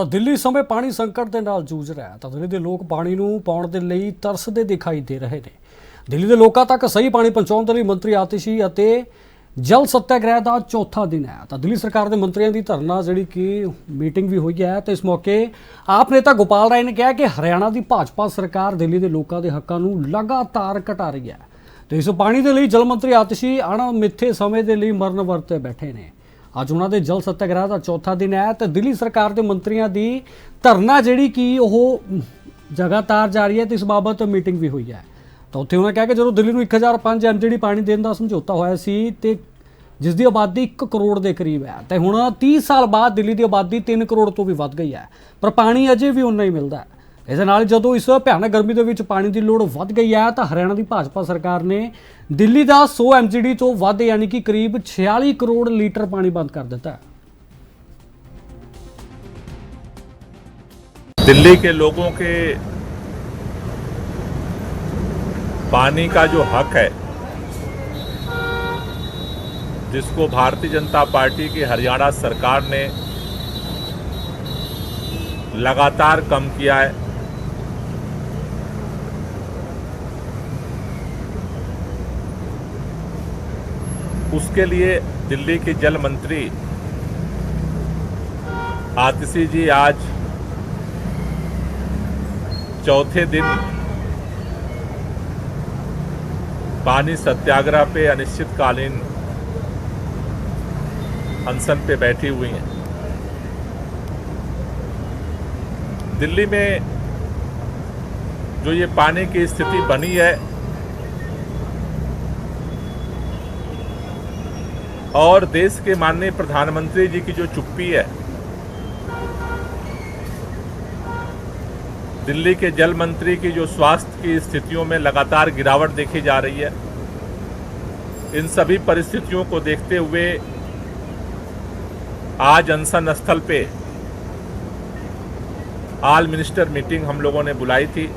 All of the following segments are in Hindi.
ਦਿੱਲੀ ਸਮੇਂ ਪਾਣੀ ਸੰਕਟ ਦੇ ਨਾਲ ਜੂਝ ਰਿਹਾ ਹੈ ਤਾਂ ਦਿੱਲੀ ਦੇ ਲੋਕ ਪਾਣੀ ਨੂੰ ਪਾਉਣ ਦੇ ਲਈ ਤਰਸਦੇ ਦਿਖਾਈ ਦੇ ਰਹੇ ਨੇ। ਦਿੱਲੀ ਦੇ ਲੋਕਾਂ ਤੱਕ ਸਹੀ ਪਾਣੀ ਪਹੁੰਚਾਉਣ ਦੇ ਲਈ ਮੰਤਰੀ ਆਤਿਸ਼ੀ ਅਤੇ ਜਲ ਸੱਤਿਆਗ੍ਰਹਿ ਦਾ ਚੌਥਾ ਦਿਨ ਹੈ ਤਾਂ ਦਿੱਲੀ ਸਰਕਾਰ ਦੇ ਮੰਤਰੀਆਂ ਦੀ ਧਰਨਾ ਜਿਹੜੀ ਕਿ ਮੀਟਿੰਗ ਵੀ ਹੋਈ ਹੈ ਤੇ ਇਸ ਮੌਕੇ ਆਪ ਨੇਤਾ ਗੋਪਾਲ ਰਾਏ ਨੇ ਕਿਹਾ ਕਿ ਹਰਿਆਣਾ ਦੀ ਭਾਜਪਾ ਸਰਕਾਰ ਦਿੱਲੀ ਦੇ ਲੋਕਾਂ ਦੇ ਹੱਕਾਂ ਨੂੰ ਲਗਾਤਾਰ ਘਟਾ ਰਹੀ ਹੈ ਤੇ ਇਸ ਪਾਣੀ ਦੇ ਲਈ ਜਲ ਮੰਤਰੀ ਆਤਿਸ਼ੀ ਅਣਮਿੱਥੇ ਸਮੇਂ ਦੇ ਲਈ ਮਰਨ ਵਰਤੇ ਬੈਠੇ ਨੇ। ਅੱਜ ਉਹਨਾਂ ਦੇ ਜਲ ਸੱਤਿਆਗ੍ਰਹਿ ਦਾ ਚੌਥਾ ਦਿਨ ਹੈ ਤੇ ਦਿੱਲੀ ਸਰਕਾਰ ਦੇ ਮੰਤਰੀਆਂ ਦੀ ਧਰਨਾ ਜਿਹੜੀ ਕਿ ਉਹ ਲਗਾਤਾਰ ਜਾਰੀ ਹੈ ਤੇ ਇਸ ਬਾਬਤ ਮੀਟਿੰਗ ਵੀ ਹੋਈ ਹੈ ਤਾਂ ਉੱਥੇ ਉਹਨਾਂ ਕਿਹਾ ਕਿ ਜਦੋਂ ਦਿੱਲੀ ਨੂੰ 1005 ਐਮਜੀਡੀ ਪਾਣੀ ਦੇਣ ਦਾ ਸਮਝੌਤਾ ਹੋਇਆ ਸੀ ਤੇ ਜਿਸ ਦੀ ਆਬਾਦੀ 1 ਕਰੋੜ ਦੇ ਕਰੀਬ ਹੈ ਤੇ ਹੁਣ 30 ਸਾਲ ਬਾਅਦ ਦਿੱਲੀ ਦੀ ਆਬਾਦੀ 3 ਕਰੋੜ ਤੋਂ ਵੀ ਵੱਧ ਗਈ ਹੈ ਪਰ ਪਾਣੀ ਅਜੇ ਵੀ ਉਨਾ ਹੀ ਮਿਲਦਾ ਹੈ। ਇਸ ਨਾਲ ਜਦੋਂ ਇਸ ਭਿਆਨਕ ਗਰਮੀ ਦੇ ਵਿੱਚ ਪਾਣੀ ਦੀ ਲੋੜ ਵੱਧ ਗਈ ਹੈ ਤਾਂ ਹਰਿਆਣਾ ਦੀ ਭਾਜਪਾ ਸਰਕਾਰ ਨੇ ਦਿੱਲੀ ਦਾ 100 ਐਮਜੀਡੀ ਤੋਂ ਵੱਧ यानी कि करीब 46 करोड़ लीटर पानी बंद कर देता है। दिल्ली के लोगों के पानी का जो हक है जिसको भारतीय जनता पार्टी की हरियाणा सरकार ने लगातार कम किया है, उसके लिए दिल्ली के जल मंत्री आतिशी जी आज चौथे दिन पानी सत्याग्रह पे अनिश्चितकालीन अनशन पे बैठी हुई हैं। दिल्ली में जो ये पानी की स्थिति बनी है और देश के माननीय प्रधानमंत्री जी की जो चुप्पी है, दिल्ली के जल मंत्री की जो स्वास्थ्य की स्थितियों में लगातार गिरावट देखी जा रही है, इन सभी परिस्थितियों को देखते हुए आज अनशन स्थल पे ऑल मिनिस्टर मीटिंग हम लोगों ने बुलाई थी।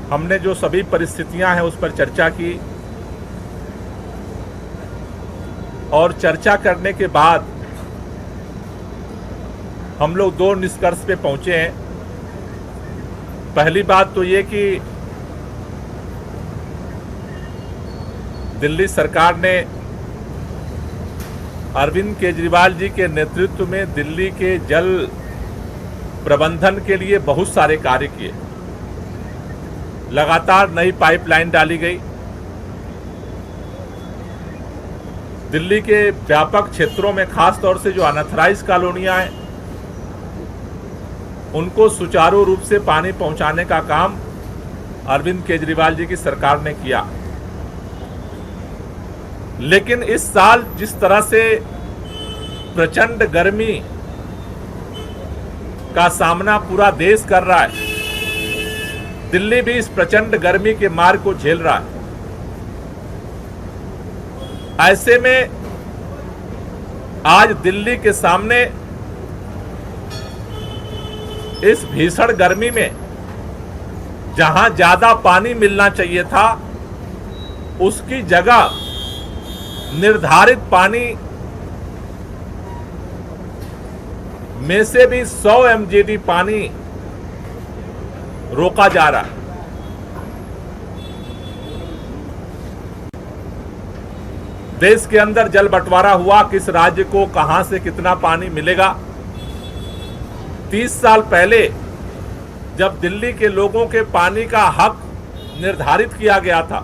हमने जो सभी परिस्थितियां हैं उस पर चर्चा की और चर्चा करने के बाद हम लोग दो निष्कर्ष पे पहुंचे हैं। पहली बात तो ये कि दिल्ली सरकार ने अरविंद केजरीवाल जी के नेतृत्व में दिल्ली के जल प्रबंधन के लिए बहुत सारे कार्य किए। लगातार नई पाइपलाइन डाली गई, दिल्ली के व्यापक क्षेत्रों में खास तौर से जो अनऑथराइज्ड कॉलोनियां हैं उनको सुचारू रूप से पानी पहुंचाने का काम अरविंद केजरीवाल जी की सरकार ने किया। लेकिन इस साल जिस तरह से प्रचंड गर्मी का सामना पूरा देश कर रहा है, दिल्ली भी इस प्रचंड गर्मी के मार को झेल रहा है। ऐसे में आज दिल्ली के सामने इस भीषण गर्मी में जहां ज्यादा पानी मिलना चाहिए था उसकी जगह निर्धारित पानी में से भी 100 एमजीडी पानी रोका जा रहा है। देश के अंदर जल बंटवारा हुआ, किस राज्य को कहां से कितना पानी मिलेगा। 30 साल पहले जब दिल्ली के लोगों के पानी का हक निर्धारित किया गया था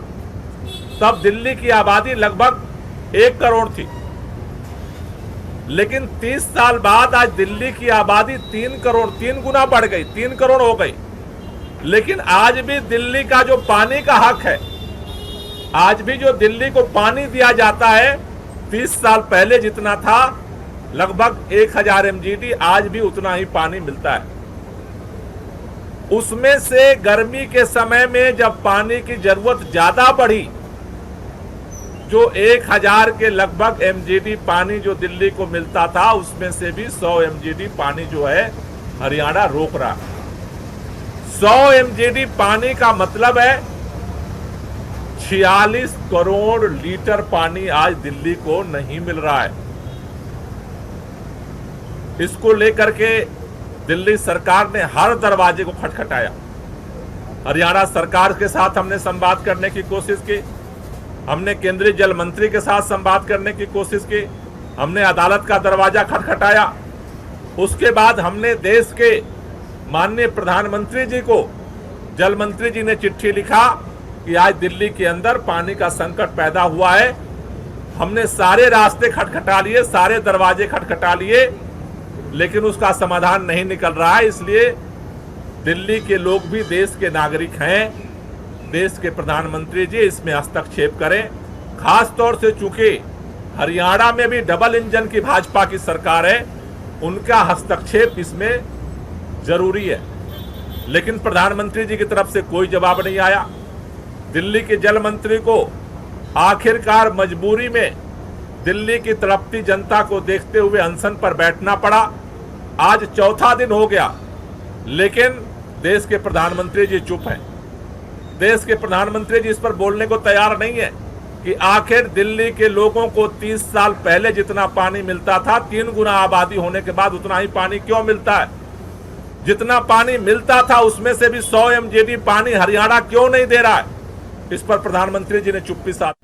तब दिल्ली की आबादी लगभग 1 करोड़ थी, लेकिन 30 साल बाद आज दिल्ली की आबादी 3 करोड़, 3 गुना बढ़ गई, 3 करोड़ हो गई। लेकिन आज भी दिल्ली का जो पानी का हक है, आज भी जो दिल्ली को पानी दिया जाता है 30 साल पहले जितना था लगभग 1000 एमजीडी, आज भी उतना ही पानी मिलता है। उसमें से गर्मी के समय में जब पानी की जरूरत ज्यादा बढ़ी, जो 1000 के लगभग एमजीडी पानी जो दिल्ली को मिलता था उसमें से भी 100 एमजीडी पानी जो है हरियाणा रोक रहा है। 100 एमजीडी पानी का मतलब है 46 करोड़ लीटर पानी आज दिल्ली को नहीं मिल रहा है। इसको लेकर के दिल्ली सरकार ने हर दरवाजे को खटखटाया। हरियाणा सरकार के साथ हमने संवाद करने की कोशिश की, हमने केंद्रीय जल मंत्री के साथ संवाद करने की कोशिश की, हमने अदालत का दरवाजा खटखटाया। उसके बाद हमने देश के माननीय प्रधानमंत्री जी को, जल मंत्री जी ने चिट्ठी लिखा कि आज दिल्ली के अंदर पानी का संकट पैदा हुआ है। हमने सारे रास्ते खटखटा लिए, सारे दरवाजे खटखटा लिए, लेकिन उसका समाधान नहीं निकल रहा है। इसलिए दिल्ली के लोग भी देश के नागरिक हैं, देश के प्रधानमंत्री जी इसमें हस्तक्षेप करें। खास तौर से चूंकि हरियाणा में भी डबल इंजन की भाजपा की सरकार है, उनका हस्तक्षेप इसमें जरूरी है। लेकिन प्रधानमंत्री जी की तरफ से कोई जवाब नहीं आया। दिल्ली के जल मंत्री को आखिरकार मजबूरी में दिल्ली की तड़पती जनता को देखते हुए अनशन पर बैठना पड़ा। आज चौथा दिन हो गया, लेकिन देश के प्रधानमंत्री जी चुप हैं। देश के प्रधानमंत्री जी इस पर बोलने को तैयार नहीं है कि आखिर दिल्ली के लोगों को 30 साल पहले जितना पानी मिलता था, 3 गुना आबादी होने के बाद उतना ही पानी क्यों मिलता है? जितना पानी मिलता था उसमें से भी 100 MGD पानी हरियाणा क्यों नहीं दे रहा है? इस पर प्रधानमंत्री जी ने चुप्पी साध